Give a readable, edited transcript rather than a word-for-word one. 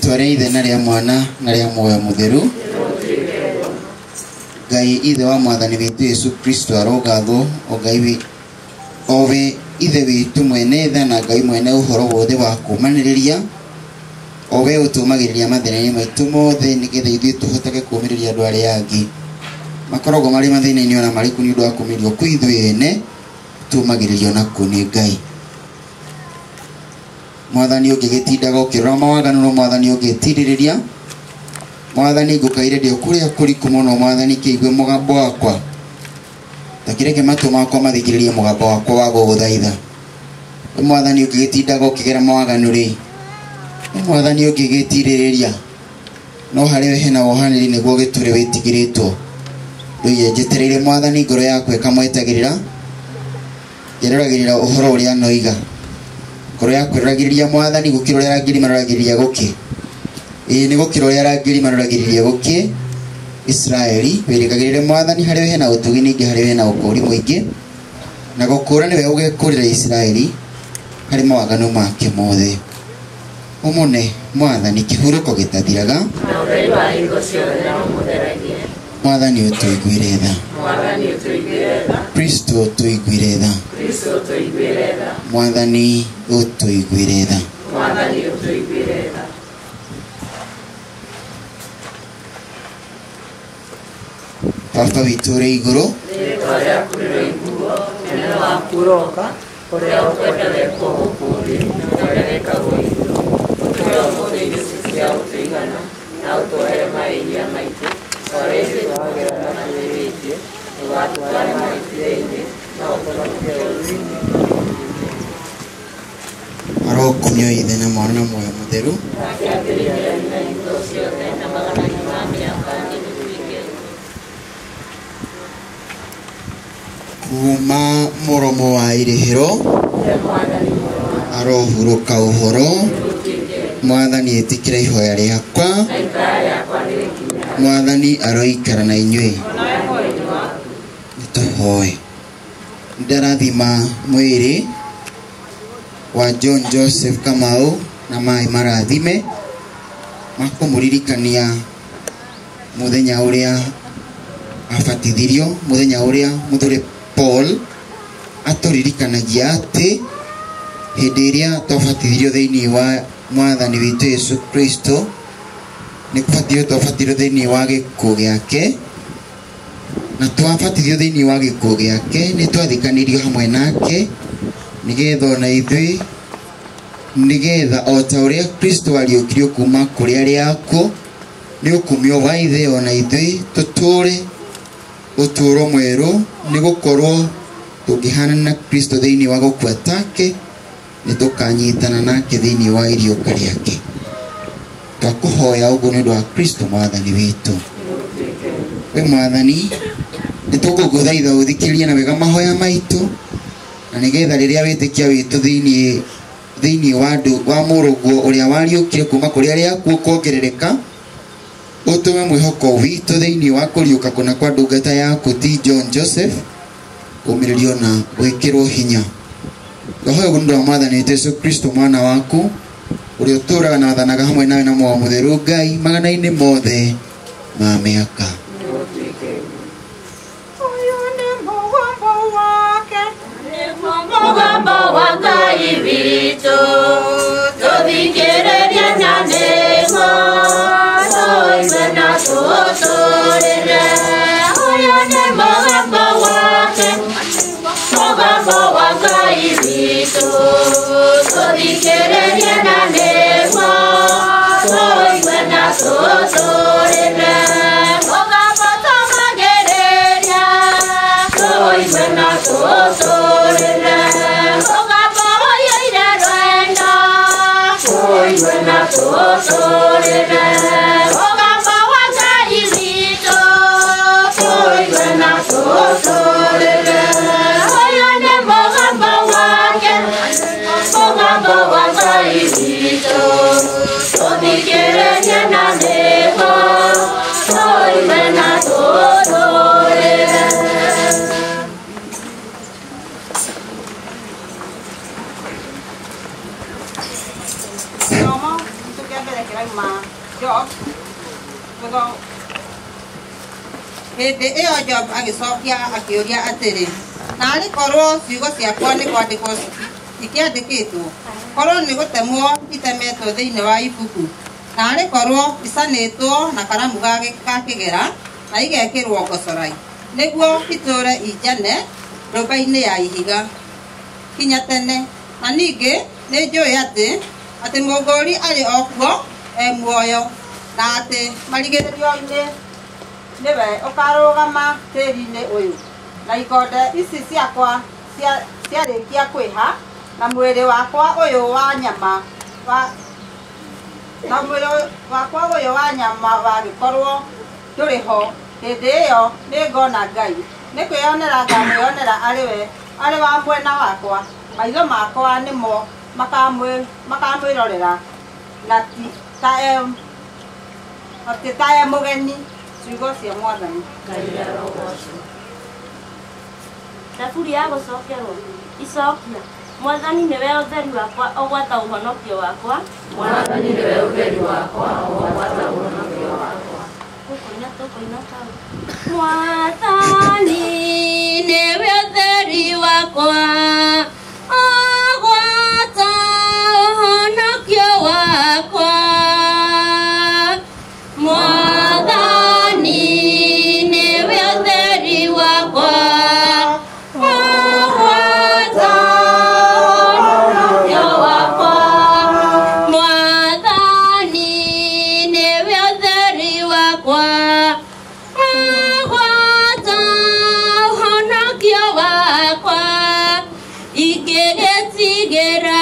Tore ithe na ria mwana na ria Muoyo Mutheru. Ngai ithe wa mwathani witu Yesu Kristo arogathwo o Ngai owe ithe witu mwene tha na Ngai mwene uhoro wothe wa kumaniriria owe utumagiriria mathina-ini maitu mothe nigetha ithuĩ tuhotage kumiriria andu aria angi makoragwo mari mathina-ini ona mariku ni undu wa kumirio kwi ithuĩ ene tumagiririo naku ni Ngai. Mwathani ungigitindaga ukirora mawaganu no mwathani ungitiririria mwathani ngukaireria kuria kuriku muno mwathani kiigue mugambo wakwa takireke matu makwa mathikiririe mugambo wakwa wa guguthaitha mwathani ungigitindaga ukigera mawaganu ri mwathani ungigitiririria no hariwe hena wohaniri niguo giture witigiritwo nduye njetereire mwathani ngoro yakwa ikamwetagirira ngeroragirira uhoro uria noiga ngoro yakwa iragiriria mwathani gukira uria arangiri maroragiriria guki ni gukira uria arangiri maroragiriria guki Israeli wirigagirire mwathani hariwe hena utugi ningi hariwe hena ukuri mwingi na gukura niwe ugekurira Israeli hari mawaganu make mothe umune mwathani kihuruko gitathiraga na utheri wa hingo ciothe na umutheragie mwathani utuiguire tha Kristo utuiguire tha mwathani utuiguire tha Baba witu uri iguru arokumio ithe na mwana na Muoyo Mutheru kuma muromo wa irihiro arohuruka uhoro mwathani etikira ihoya riakwa mwathani aroikara na inyuĩ nituhoe ndarathima mwiri wa John Joseph Kamau na mai marathime makumuririkania muthenya uria abatithirio muthenya uria muthure Paul aturirikanagia ati hindi iria twabatithirio thiini wa mwathani witu Yesu Kristo ni kubatithio twabatithio thiini wa gikuũ giake na twabatithio thiini wa gikuũ giake ni twathikanirio hamwe nake nigetha ona ithuĩ nigetha o ta uria Kristo ariũkirio kuma kũrĩ arĩa akuũ ni ũkumio wa ithe ona ithuĩ tũtũre uturo mweru ni gukorwo tungihana na Kristo thiini wa gukua take ni tukanyitana nake thiini wa iriuka riake twakuhoya uguo ni undu wa Kristo mwathani witu we mwathani ni tuguguthaitha uthikiririe na wega mahoya maitu na nigetha riria witikia witu thiini wa muruguo uria wariukire kuma kuri aria akuũ kuongerereka utume mwihoko witu thiini wa kuriuka kuna kwa ndungata yaku ti John Joseph umiririo na wikirwo hinya twahoya ũguo nĩ ũndũ wa mwathani witũ Yesu Kristo mwana waku uria ũtũũraga na wathanaga hamwe nawe na Muoyo Mutheru Ngai magana-inĩ mothe ma mĩaka. Mugambo wa Ngai witũ tũthikĩrĩrie nyanĩmo tũigue na tũtũũrĩre ũyũ nĩ mugambo wake mugambo wa Ngai witũ tũthikĩrĩrie nyanĩmo tũigue na tũtũũrĩre mugambo tũmagĩrĩria tũigue na tũtũũrĩre mugambo ũyũire rwendo tũtũrĩre mũgambo wa Ngai witũ tũigue na tũtũrĩre ũyũ nĩ mũgambo wake mũgambo wa Ngai witũ tũthikĩrĩrie na nĩguo tũigue na tũtũrĩre. Somo tukiambere kirauma Job tugo hĩndĩ ĩyo Job agĩcokia akĩũria atĩrĩ narĩ korwo ciugo ciakwa nĩ kwandĩkwo ikĩandĩkĩtwo korwo nĩ gũtemwo itemetwo thĩinĩ wa ibuku narĩ korwo icanĩtwo na karamu ga kĩgera na igekĩrwo ngocorai nĩguo itũũre injane nyũmba-inĩ ya ihiga kinya tene na ningĩ nĩ njũĩ atĩ mũgũri arĩ o kuo muoyo na atĩ marigĩrĩrio-inĩ nĩwe ũkarũgama tĩri-inĩ ũyũ na ikonde ici ciakwa ciarĩkia kwĩha na mwĩrĩ wakwa ũyũ wa nyama wagĩkorwo ndũrĩ ho hĩndĩ ĩyo nĩngona Ngai nĩ kwĩyonera ngamwĩyonera arĩ wa mwena wakwa maitho makwa nĩmo makamwĩrorera na ti ta mũgeni ciugo cia Mwathani. Thaburi ya gũcokerwo icokia Mwathani nĩwe ũtheri wakwa ũgwata ũhonokio wakwa Mwathani nĩwe ũtheri wakwa ũgwata ũhonokio wakwa tũkũina Mwathani nĩwe ũtheri wakwa ũgwata ũhonokio wakwa Mwathani nĩwe ũtheri wakwa ũgwata ũhonokio wakwa Mwathani nĩwe ũtheri wakwa ũgwata ũhonokio wakwa ingĩgĩtigĩra